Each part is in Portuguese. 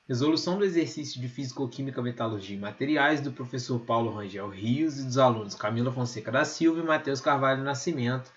Resolução do exercício de Físico-Química, Metalurgia e Materiais do professor Paulo Rangel Rios e dos alunos Camila Fonseca da Silva e Matheus Carvalho Nascimento,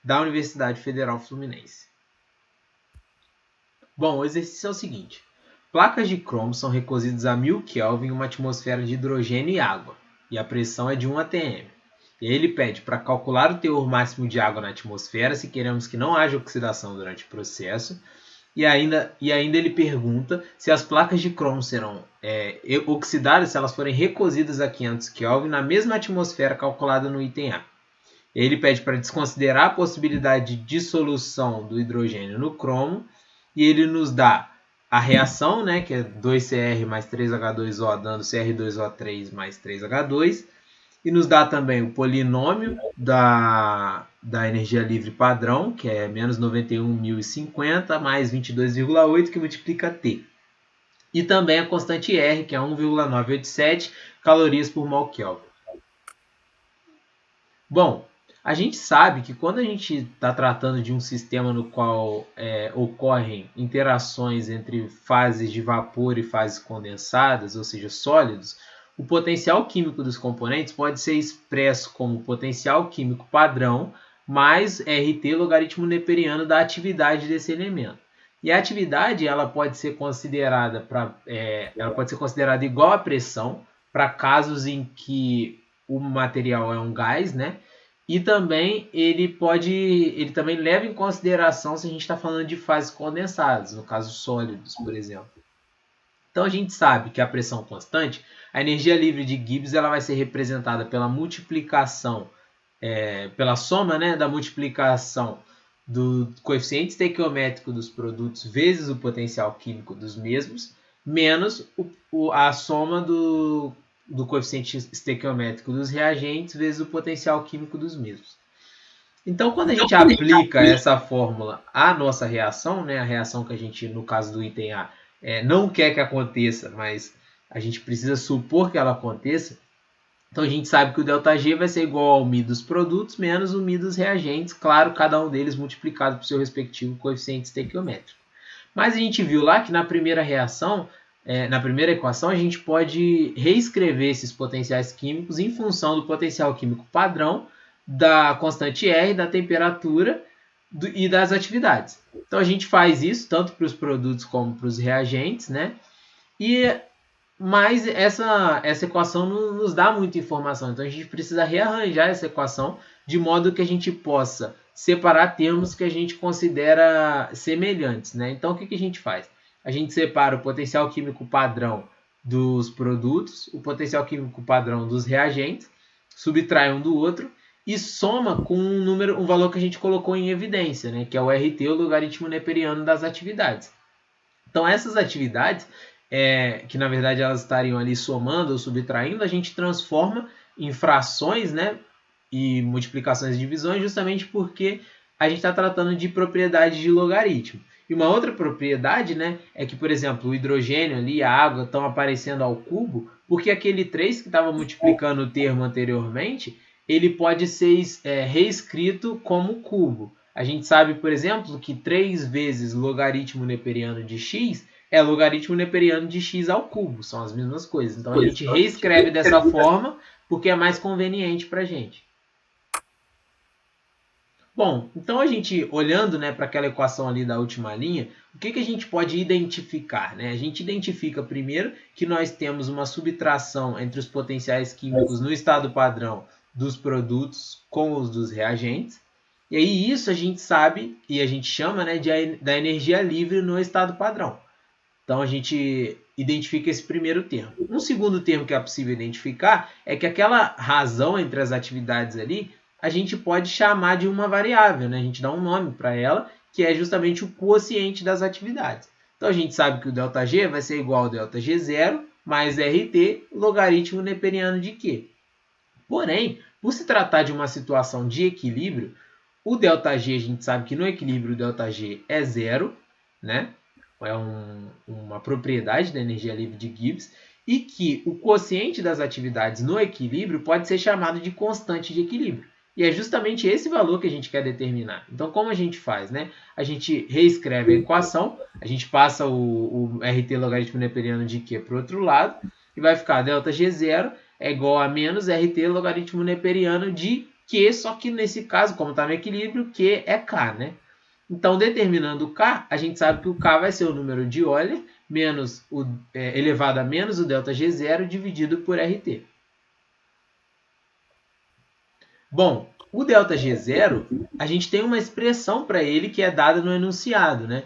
da Universidade Federal Fluminense. Bom, o exercício é o seguinte. Placas de cromo são recozidas a 1000 Kelvin em uma atmosfera de hidrogênio e água, e a pressão é de 1 atm. E aí ele pede para calcular o teor máximo de água na atmosfera, se queremos que não haja oxidação durante o processo. E ainda ele pergunta se as placas de cromo serão oxidadas se elas forem recozidas a 500 Kelvin na mesma atmosfera calculada no item A. E ele pede para desconsiderar a possibilidade de dissolução do hidrogênio no cromo, e ele nos dá a reação, né, que é 2Cr mais 3H2O, dando Cr2O3 mais 3H2, e nos dá também o polinômio da energia livre padrão, que é menos 91.050 mais 22,8, que multiplica T. E também a constante R, que é 1,987 calorias por mol Kelvin. Bom, a gente sabe que quando a gente está tratando de um sistema no qual ocorrem interações entre fases de vapor e fases condensadas, ou seja, sólidos, o potencial químico dos componentes pode ser expresso como potencial químico padrão mais RT logaritmo neperiano da atividade desse elemento. E a atividade ela pode ser considerada igual à pressão para casos em que o material é um gás, né? E também ele também leva em consideração se a gente está falando de fases condensadas, no caso sólidos, por exemplo. Então a gente sabe que a pressão constante, a energia livre de Gibbs, ela vai ser representada pela multiplicação, pela soma, né, da multiplicação do coeficiente estequiométrico dos produtos vezes o potencial químico dos mesmos, menos a soma do coeficiente estequiométrico dos reagentes vezes o potencial químico dos mesmos. Então, quando a gente aplica essa fórmula à nossa reação, né, a reação que a gente, no caso do item A, não quer que aconteça, mas a gente precisa supor que ela aconteça, então a gente sabe que o ΔG vai ser igual ao μ dos produtos menos o μ dos reagentes, claro, cada um deles multiplicado por seu respectivo coeficiente estequiométrico. Mas a gente viu lá que na primeira reação, na primeira equação, a gente pode reescrever esses potenciais químicos em função do potencial químico padrão, da constante R, da temperatura e das atividades. Então a gente faz isso tanto para os produtos como para os reagentes, né? Mas essa equação não nos dá muita informação, então a gente precisa rearranjar essa equação de modo que a gente possa separar termos que a gente considera semelhantes, né? Então o que a gente faz? A gente separa o potencial químico padrão dos produtos, o potencial químico padrão dos reagentes, subtrai um do outro e soma com um valor que a gente colocou em evidência, né? Que é o RT, o logaritmo neperiano das atividades. Então essas atividades, que na verdade elas estariam ali somando ou subtraindo, a gente transforma em frações, né? E multiplicações e divisões, justamente porque a gente está tratando de propriedade de logaritmo. E uma outra propriedade, né, é que, por exemplo, o hidrogênio ali e a água estão aparecendo ao cubo, porque aquele 3 que estava multiplicando o termo anteriormente, ele pode ser reescrito como cubo. A gente sabe, por exemplo, que 3 vezes logaritmo neperiano de x é logaritmo neperiano de x ao cubo. São as mesmas coisas. Então a gente reescreve dessa forma porque é mais conveniente para a gente. Bom, então a gente, olhando, né, para aquela equação ali da última linha, o que a gente pode identificar? Né? A gente identifica primeiro que nós temos uma subtração entre os potenciais químicos no estado padrão dos produtos com os dos reagentes. E aí isso a gente sabe e a gente chama, né, da energia livre no estado padrão. Então a gente identifica esse primeiro termo. Um segundo termo que é possível identificar é que aquela razão entre as atividades ali a gente pode chamar de uma variável, né? A gente dá um nome para ela, que é justamente o quociente das atividades. Então a gente sabe que o ΔG vai ser igual ao ΔG0 mais RT logaritmo neperiano de Q. Porém, por se tratar de uma situação de equilíbrio, o ΔG a gente sabe que no equilíbrio o ΔG é zero, né? É uma propriedade da energia livre de Gibbs, e que o quociente das atividades no equilíbrio pode ser chamado de constante de equilíbrio. E é justamente esse valor que a gente quer determinar. Então, como a gente faz, né? A gente reescreve a equação, a gente passa o RT logaritmo neperiano de Q para o outro lado, e vai ficar ΔG0 é igual a menos RT logaritmo neperiano de Q, só que nesse caso, como está no equilíbrio, Q é K, né? Então, determinando o K, a gente sabe que o K vai ser o número de Euler menos elevado a menos o ΔG0 dividido por RT. Bom, o ΔG0, a gente tem uma expressão para ele que é dada no enunciado, né?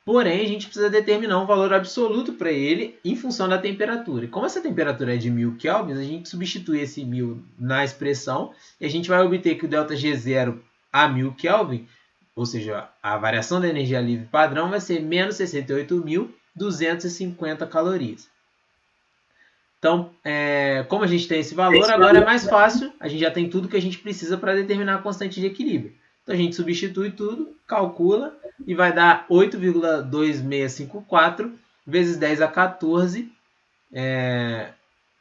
Porém, a gente precisa determinar um valor absoluto para ele em função da temperatura. E como essa temperatura é de 1000 kelvins, a gente substitui esse 1000 na expressão e a gente vai obter que o ΔG0 a 1000 kelvin, ou seja, a variação da energia livre padrão vai ser menos 68.250 calorias. Então, como a gente tem esse valor, agora é mais fácil, a gente já tem tudo que a gente precisa para determinar a constante de equilíbrio. Então, a gente substitui tudo, calcula e vai dar 8,2654 vezes 10 a 14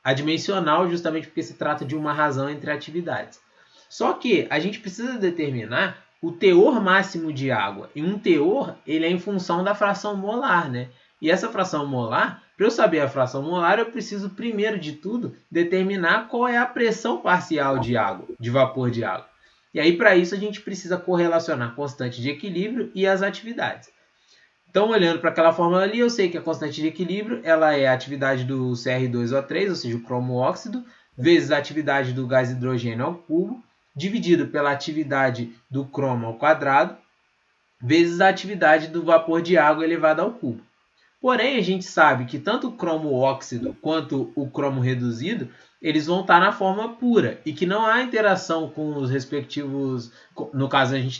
adimensional, justamente porque se trata de uma razão entre atividades. Só que a gente precisa determinar o teor máximo de água. E um teor, ele é em função da fração molar, né? E essa fração molar, para eu saber a fração molar, eu preciso, primeiro de tudo, determinar qual é a pressão parcial de água, de vapor de água. E aí, para isso, a gente precisa correlacionar a constante de equilíbrio e as atividades. Então, olhando para aquela fórmula ali, eu sei que a constante de equilíbrio ela é a atividade do Cr2O3, ou seja, o cromo óxido, vezes a atividade do gás hidrogênio ao cubo, dividido pela atividade do cromo ao quadrado, vezes a atividade do vapor de água elevado ao cubo. Porém, a gente sabe que tanto o cromo óxido quanto o cromo reduzido, eles vão estar na forma pura e que não há interação com os respectivos... No caso, a gente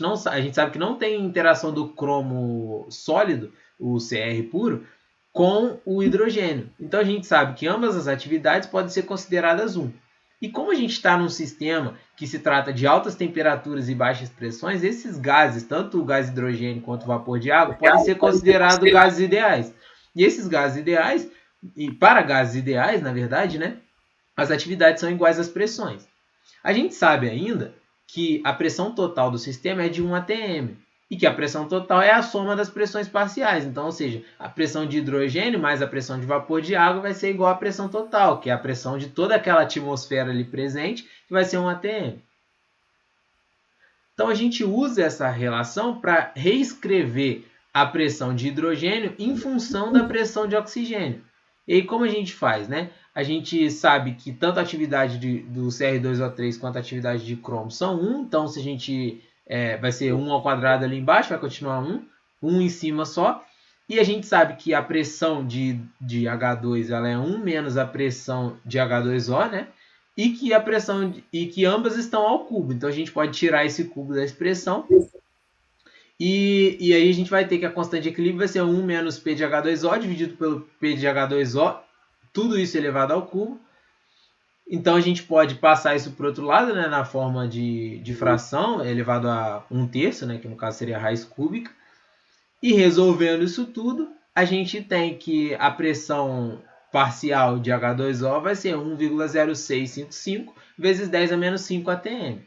sabe que não tem interação do cromo sólido, o Cr puro, com o hidrogênio. Então, a gente sabe que ambas as atividades podem ser consideradas 1. E como a gente está num sistema que se trata de altas temperaturas e baixas pressões, esses gases, tanto o gás hidrogênio quanto o vapor de água, podem ser considerados gases ideais. E esses gases ideais, e para gases ideais, na verdade, né, as atividades são iguais às pressões. A gente sabe ainda que a pressão total do sistema é de 1 atm e que a pressão total é a soma das pressões parciais. Então, ou seja, a pressão de hidrogênio mais a pressão de vapor de água vai ser igual à pressão total, que é a pressão de toda aquela atmosfera ali presente, que vai ser 1 atm. Então, a gente usa essa relação para reescrever a pressão de hidrogênio em função da pressão de oxigênio. E aí, como a gente faz, né? A gente sabe que tanto a atividade do Cr2O3 quanto a atividade de cromo são 1. Então, se a gente vai ser 1 ao quadrado ali embaixo, vai continuar 1 em cima só. E a gente sabe que a pressão de H2 ela é 1 menos a pressão de H2O, né? E que ambas estão ao cubo. Então, a gente pode tirar esse cubo da expressão. E aí a gente vai ter que a constante de equilíbrio vai ser 1 menos P de H2O dividido pelo P de H2O, tudo isso elevado ao cubo. Então a gente pode passar isso para o outro lado, né, na forma de fração, elevado a 1/3, né, que no caso seria a raiz cúbica. E resolvendo isso tudo, a gente tem que a pressão parcial de H2O vai ser 1,0655 vezes 10 a menos 5 atm.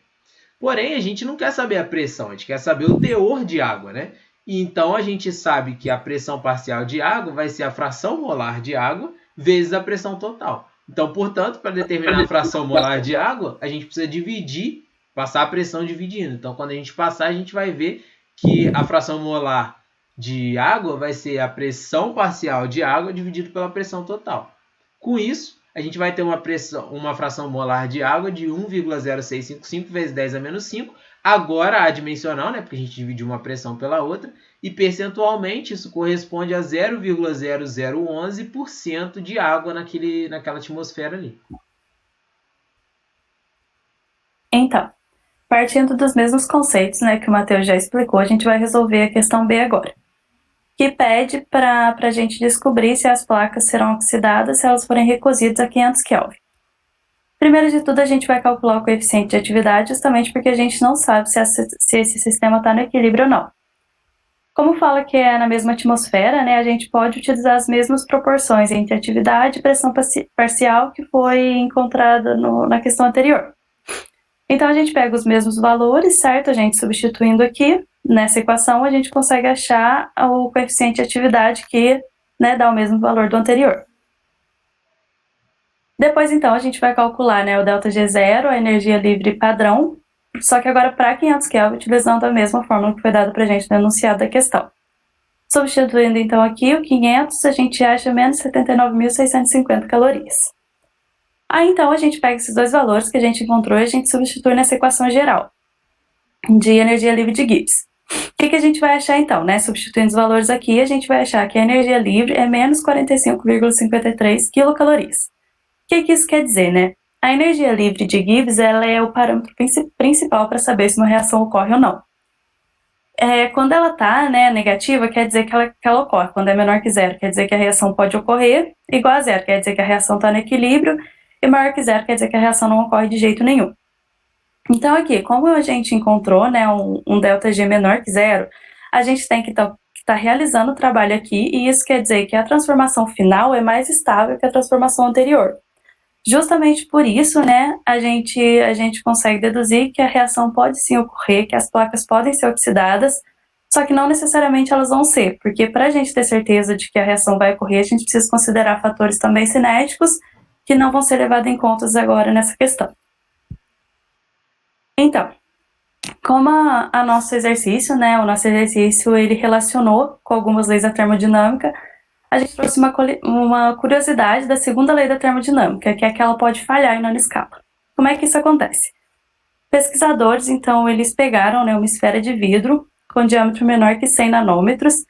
Porém, a gente não quer saber a pressão, a gente quer saber o teor de água, né? E então, a gente sabe que a pressão parcial de água vai ser a fração molar de água vezes a pressão total. Então, portanto, para determinar a fração molar de água, a gente precisa dividir, passar a pressão dividindo. Então, quando a gente passar, a gente vai ver que a fração molar de água vai ser a pressão parcial de água dividido pela pressão total. Com isso, a gente vai ter uma fração molar de água de 1,0655 vezes 10 a menos 5. Agora adimensional, né, porque a gente dividiu uma pressão pela outra. E percentualmente isso corresponde a 0,0011% de água naquela atmosfera ali. Então, partindo dos mesmos conceitos, né, que o Matheus já explicou, a gente vai resolver a questão B agora, que pede para a gente descobrir se as placas serão oxidadas se elas forem recozidas a 500 Kelvin. Primeiro de tudo, a gente vai calcular o coeficiente de atividade, justamente porque a gente não sabe se esse sistema está no equilíbrio ou não. Como fala que é na mesma atmosfera, né, a gente pode utilizar as mesmas proporções entre atividade e pressão parcial que foi encontrada na questão anterior. Então, a gente pega os mesmos valores, certo? A gente substituindo aqui, nessa equação, a gente consegue achar o coeficiente de atividade que, né, dá o mesmo valor do anterior. Depois, então, a gente vai calcular, né, o ΔG0, a energia livre padrão, só que agora para 500 Kelvin, utilizando a mesma fórmula que foi dada para a gente no enunciado da questão. Substituindo, então, aqui o 500, a gente acha menos 79.650 calorias. Aí, então, a gente pega esses dois valores que a gente encontrou e a gente substitui nessa equação geral de energia livre de Gibbs. O que a gente vai achar, então, né? Substituindo os valores aqui, a gente vai achar que a energia livre é menos 45,53 quilocalorias. O que isso quer dizer, né? A energia livre de Gibbs, ela é o parâmetro principal para saber se uma reação ocorre ou não. Quando ela está, né, negativa, quer dizer que ela ocorre. Quando é menor que zero, quer dizer que a reação pode ocorrer. Igual a zero, quer dizer que a reação está no equilíbrio. E maior que zero, quer dizer que a reação não ocorre de jeito nenhum. Então, aqui, como a gente encontrou, né, um ΔG menor que zero, a gente tem que estar realizando o trabalho aqui, e isso quer dizer que a transformação final é mais estável que a transformação anterior. Justamente por isso, né, a gente consegue deduzir que a reação pode sim ocorrer, que as placas podem ser oxidadas, só que não necessariamente elas vão ser, porque para a gente ter certeza de que a reação vai ocorrer, a gente precisa considerar fatores também cinéticos, que não vão ser levados em conta agora nessa questão. Então, como a nosso exercício, né, o nosso exercício ele relacionou com algumas leis da termodinâmica, a gente trouxe uma curiosidade da segunda lei da termodinâmica, que é que ela pode falhar em nanoscala. Como é que isso acontece? Pesquisadores, então, eles pegaram, né, uma esfera de vidro com diâmetro menor que 100 nanômetros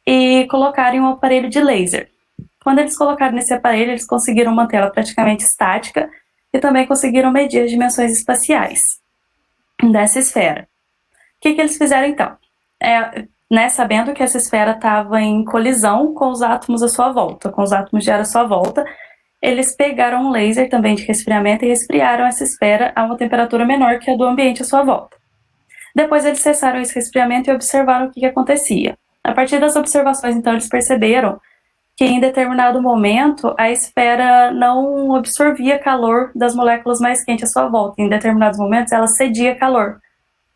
e colocaram em um aparelho de laser. Quando eles colocaram nesse aparelho, eles conseguiram mantê-la praticamente estática e também conseguiram medir as dimensões espaciais dessa esfera. O que eles fizeram, então? Sabendo que essa esfera estava em colisão com os átomos à sua volta, com os átomos de ar à sua volta, eles pegaram um laser também de resfriamento e resfriaram essa esfera a uma temperatura menor que a do ambiente à sua volta. Depois eles cessaram esse resfriamento e observaram o que acontecia. A partir das observações, então, eles perceberam que em determinado momento a esfera não absorvia calor das moléculas mais quentes à sua volta. Em determinados momentos ela cedia calor.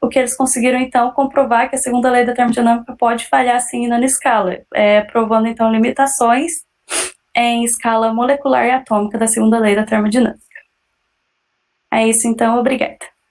O que eles conseguiram, então, comprovar que a segunda lei da termodinâmica pode falhar, sim, em nanoscala, provando, então, limitações em escala molecular e atômica da segunda lei da termodinâmica. É isso, então, obrigada.